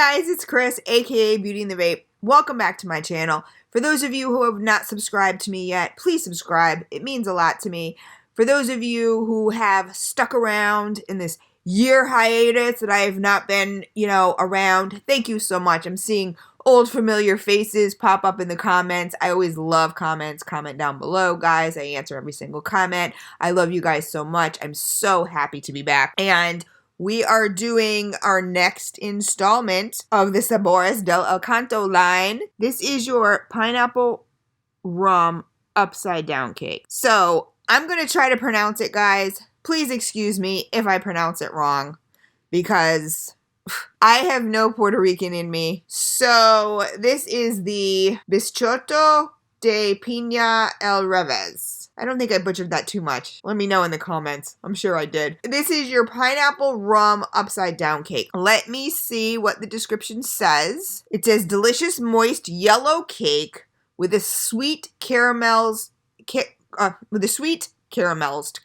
guys, it's Chris, aka Beauty and the Vape. Welcome back to my channel. For those of you who have not subscribed to me yet, please subscribe. It means a lot to me. For those of you who have stuck around in this year hiatus that I have not been, around, thank you so much. I'm seeing old familiar faces pop up in the comments. I always love comments. Comment down below, guys. I answer every single comment. I love you guys so much. I'm so happy to be back. And we are doing our next installment of the Sabores del Encanto line. This is your pineapple rum upside down cake. So I'm going to try to pronounce it, guys. Please excuse me if I pronounce it wrong, because I have no Puerto Rican in me. So this is the Bizcocho de Piña al Revés. I don't think I butchered that too much. Let me know in the comments. I'm sure I did. This is your pineapple rum upside down cake. Let me see what the description says. It says delicious moist yellow cake with a sweet caramels with a sweet caramelized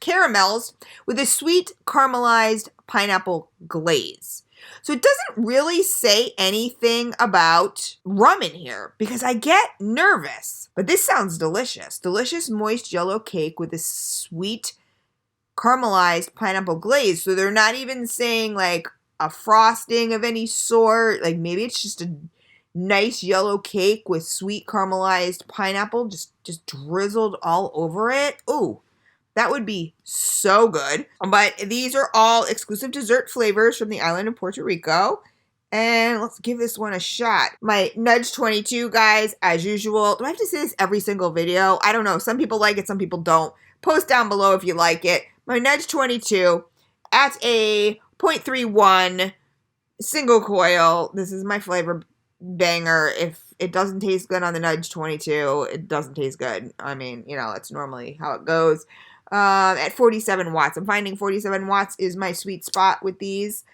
pineapple glaze. So it doesn't really say anything about rum in here because I get nervous. But this sounds delicious. Delicious moist yellow cake with a sweet caramelized pineapple glaze. So they're not even saying like a frosting of any sort. Like maybe it's just a nice yellow cake with sweet caramelized pineapple just drizzled all over it. Ooh. That would be so good. But these are all exclusive dessert flavors from the island of Puerto Rico. And let's give this one a shot. My Nudge 22, guys, as usual. Do I have to say this every single video? I don't know. Some people like it, some people don't. Post down below if you like it. My Nudge 22 at a 0.31 single coil. This is my flavor banger. If it doesn't taste good on the Nudge 22, it doesn't taste good. I mean, that's normally how it goes. At 47 watts. I'm finding 47 watts is my sweet spot with this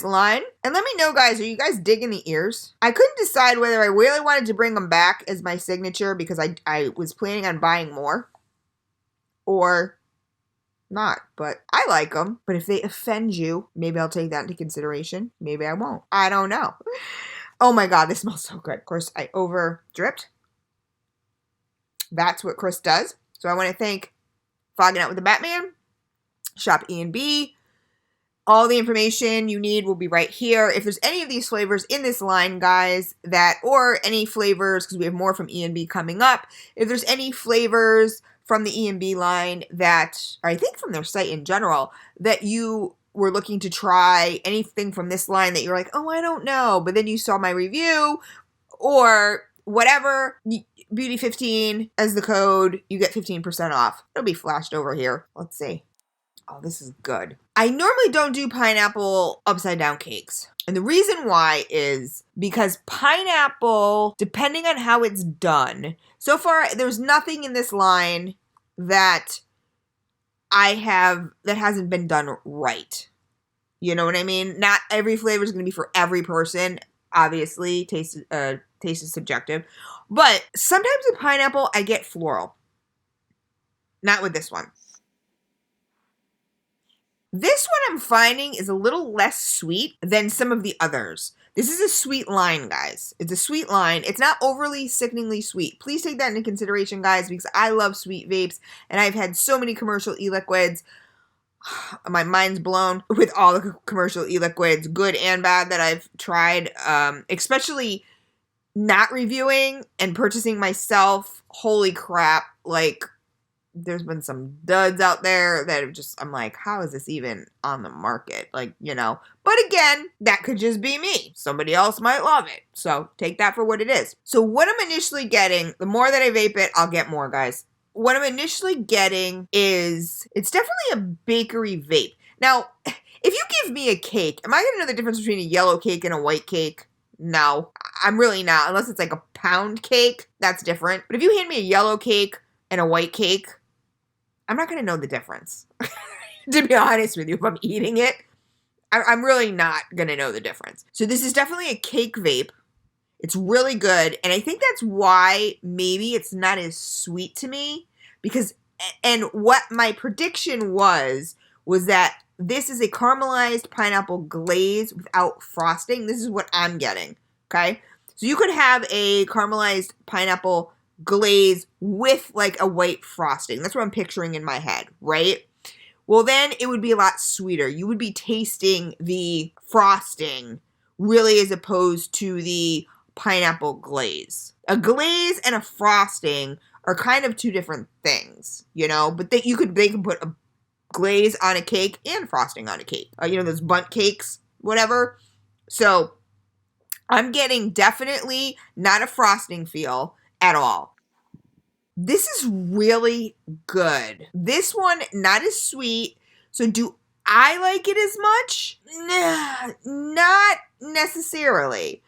line. And let me know, guys, are you guys digging the ears? I couldn't decide whether I really wanted to bring them back as my signature because I was planning on buying more or not, but I like them. But if they offend you, maybe I'll take that into consideration. Maybe I won't. I don't know. Oh my God, this smells so good. Of course, I over dripped. That's what Chris does. So I want to thank Fogging Out with the Batman, Shop E&B. All the information you need will be right here. If there's any of these flavors in this line, guys, or any flavors, because we have more from E&B coming up, if there's any flavors from the E&B line that, or I think from their site in general, that you were looking to try, anything from this line that you're like, oh, I don't know, but then you saw my review, or whatever, Beauty15 as the code, you get 15% off. It'll be flashed over here. Let's see. Oh, this is good. I normally don't do pineapple upside down cakes. And the reason why is because pineapple, depending on how it's done, so far there's nothing in this line that that hasn't been done right. You know what I mean? Not every flavor is going to be for every person. Obviously, taste is subjective. But sometimes with pineapple, I get floral. Not with this one. This one I'm finding is a little less sweet than some of the others. This is a sweet line, guys. It's a sweet line. It's not overly sickeningly sweet. Please take that into consideration, guys, because I love sweet vapes, and I've had so many commercial e-liquids. My mind's blown with all the commercial e-liquids, good and bad, that I've tried, especially not reviewing and purchasing myself. Holy crap, like, there's been some duds out there that have I'm like, how is this even on the market? Like, but again, that could just be me. Somebody else might love it. So take that for what it is. So what I'm initially getting, the more that I vape it, I'll get more, guys. What I'm initially getting is, it's definitely a bakery vape. Now, if you give me a cake, am I going to know the difference between a yellow cake and a white cake? No, I'm really not. Unless it's like a pound cake, that's different. But if you hand me a yellow cake and a white cake, I'm not going to know the difference. To be honest with you, if I'm eating it, I'm really not going to know the difference. So this is definitely a cake vape. It's really good. And I think that's why maybe it's not as sweet to me. And what my prediction was that this is a caramelized pineapple glaze without frosting. This is what I'm getting, okay? So you could have a caramelized pineapple glaze with like a white frosting. That's what I'm picturing in my head, right? Well, then it would be a lot sweeter. You would be tasting the frosting really as opposed to the pineapple glaze. A glaze and a frosting are kind of two different things, you know, but they can put a glaze on a cake and frosting on a cake. You know, those bundt cakes, whatever. So I'm getting definitely not a frosting feel at all. This is really good. This one, not as sweet. So do I like it as much? Nah, not necessarily.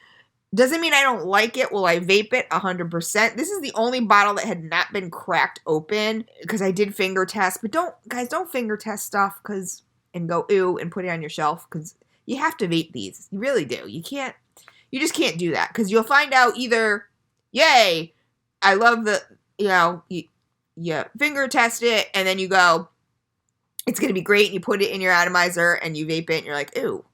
Doesn't mean I don't like it. Will I vape it? 100%. This is the only bottle that had not been cracked open because I did finger test. But don't finger test stuff and go ew and put it on your shelf because you have to vape these. You really do. You just can't do that because you'll find out either, yay, I love the, you know, you finger test it and then you go, it's going to be great and you put it in your atomizer and you vape it and you're like, ew.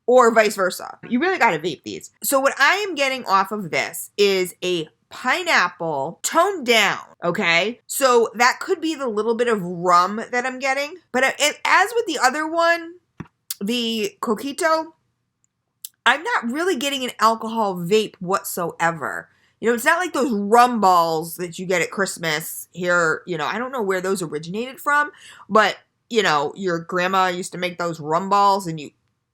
Or vice versa. You really got to vape these. So what I am getting off of this is a pineapple toned down, okay? So that could be the little bit of rum that I'm getting. But as with the other one, the Coquito, I'm not really getting an alcohol vape whatsoever. You know, it's not like those rum balls that you get at Christmas here. You know, I don't know where those originated from, but, you know, your grandma used to make those rum balls and you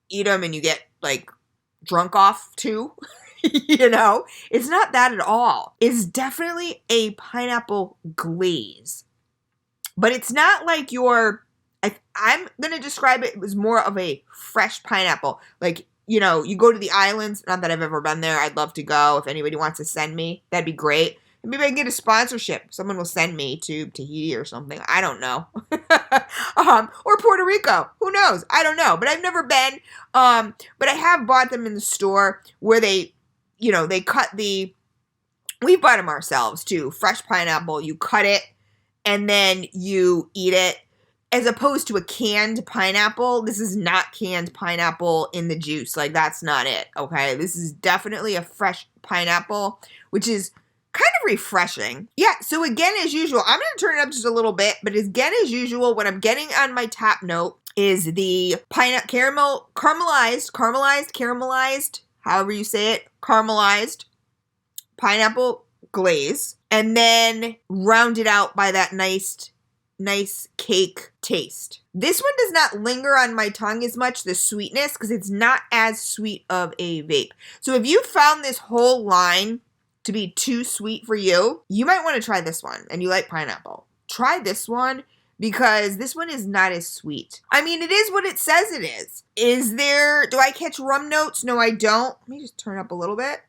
eat them and you get like drunk off too. You know, it's not that at all. It's definitely a pineapple glaze, but it's not like I'm going to describe it as more of a fresh pineapple. Like, you know, you go to the islands, not that I've ever been there. I'd love to go. If anybody wants to send me, that'd be great. Maybe I can get a sponsorship. Someone will send me to Tahiti or something. I don't know. Or Puerto Rico. Who knows? I don't know. But I've never been. But I have bought them in the store where they cut we bought them ourselves too. Fresh pineapple. You cut it and then you eat it. As opposed to a canned pineapple. This is not canned pineapple in the juice. Like, that's not it. Okay? This is definitely a fresh pineapple, which is kind of refreshing. Yeah, so again, as usual, I'm going to turn it up just a little bit, but again, as usual, what I'm getting on my top note is the caramelized, however you say it, caramelized pineapple glaze, and then rounded out by that nice cake taste. This one does not linger on my tongue as much, the sweetness, because it's not as sweet of a vape. So if you found this whole line to be too sweet for you, you might want to try this one, and you like pineapple. Try this one, because this one is not as sweet. I mean, it is what it says it is. Do I catch rum notes? No, I don't. Let me just turn up a little bit.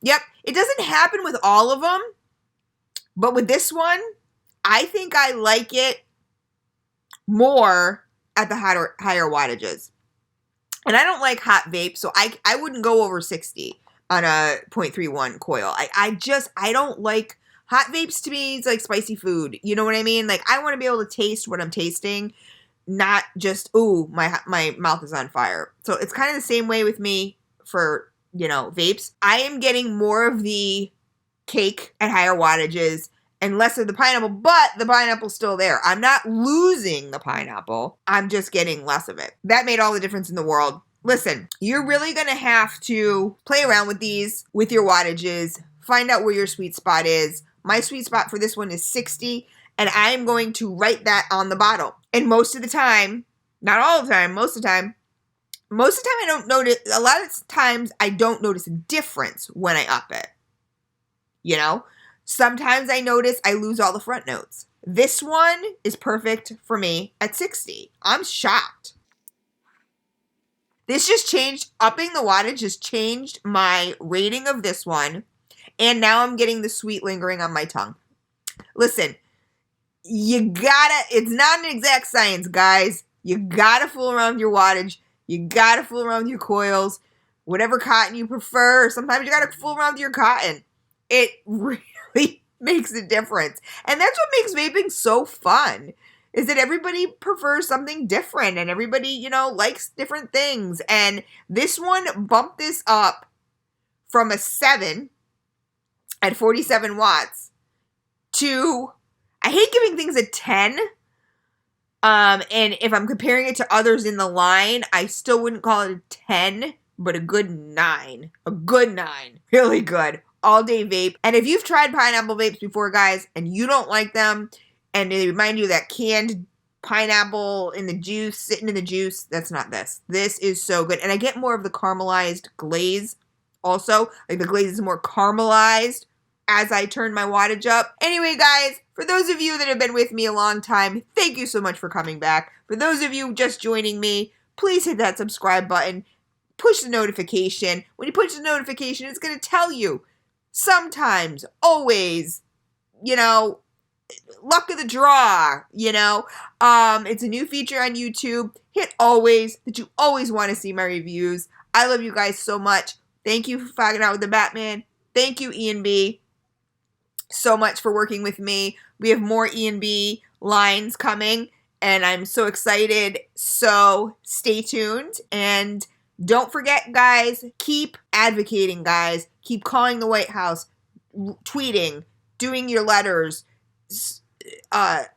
Yep, it doesn't happen with all of them, but with this one, I think I like it more at the higher wattages. And I don't like hot vape, so I wouldn't go over 60 on a 0.31 coil. I don't like hot vapes. To me, it's like spicy food. You know what I mean? Like, I want to be able to taste what I'm tasting, not just, ooh, my mouth is on fire. So it's kind of the same way with me for, you know, vapes. I am getting more of the cake at higher wattages and less of the pineapple, but the pineapple's still there. I'm not losing the pineapple. I'm just getting less of it. That made all the difference in the world. Listen, you're really going to have to play around with these, with your wattages, find out where your sweet spot is. My sweet spot for this one is 60, and I'm going to write that on the bottle. And most of the time, not all the time, most of the time I don't notice, a lot of times I don't notice a difference when I up it. You know? Sometimes I notice I lose all the front notes. This one is perfect for me at 60. I'm shocked. This just changed, upping the wattage just changed my rating of this one. And now I'm getting the sweet lingering on my tongue. Listen, it's not an exact science, guys. You gotta fool around with your wattage. You gotta fool around with your coils. Whatever cotton you prefer. Sometimes you gotta fool around with your cotton. It really makes a difference. And that's what makes vaping so fun, is that everybody prefers something different and everybody, you know, likes different things. And this one bumped this up from a 7 at 47 watts to, I hate giving things a 10. And if I'm comparing it to others in the line, I still wouldn't call it a 10, but a good 9. A good 9. Really good. All day vape. And if you've tried pineapple vapes before, guys, and you don't like them, and they remind you of that canned pineapple in the juice, sitting in the juice, that's not this. This is so good. And I get more of the caramelized glaze also. Like the glaze is more caramelized as I turn my wattage up. Anyway, guys, for those of you that have been with me a long time, thank you so much for coming back. For those of you just joining me, please hit that subscribe button. Push the notification. When you push the notification, it's going to tell you sometimes, always, you know, luck of the draw, you know. It's a new feature on YouTube. Hit always, that you always want to see my reviews. I love you guys so much. Thank you for fogging out with the Batman. Thank you, Ian B, so much for working with me. We have more Ian B lines coming, and I'm so excited. So stay tuned, and don't forget, guys, keep advocating, guys. Keep calling the White House, tweeting, doing your letters,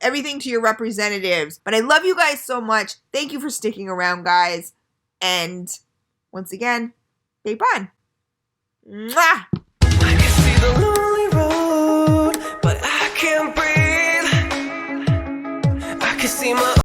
everything to your representatives. But I love you guys so much. Thank you for sticking around, guys. And once again, vape on. Mwah!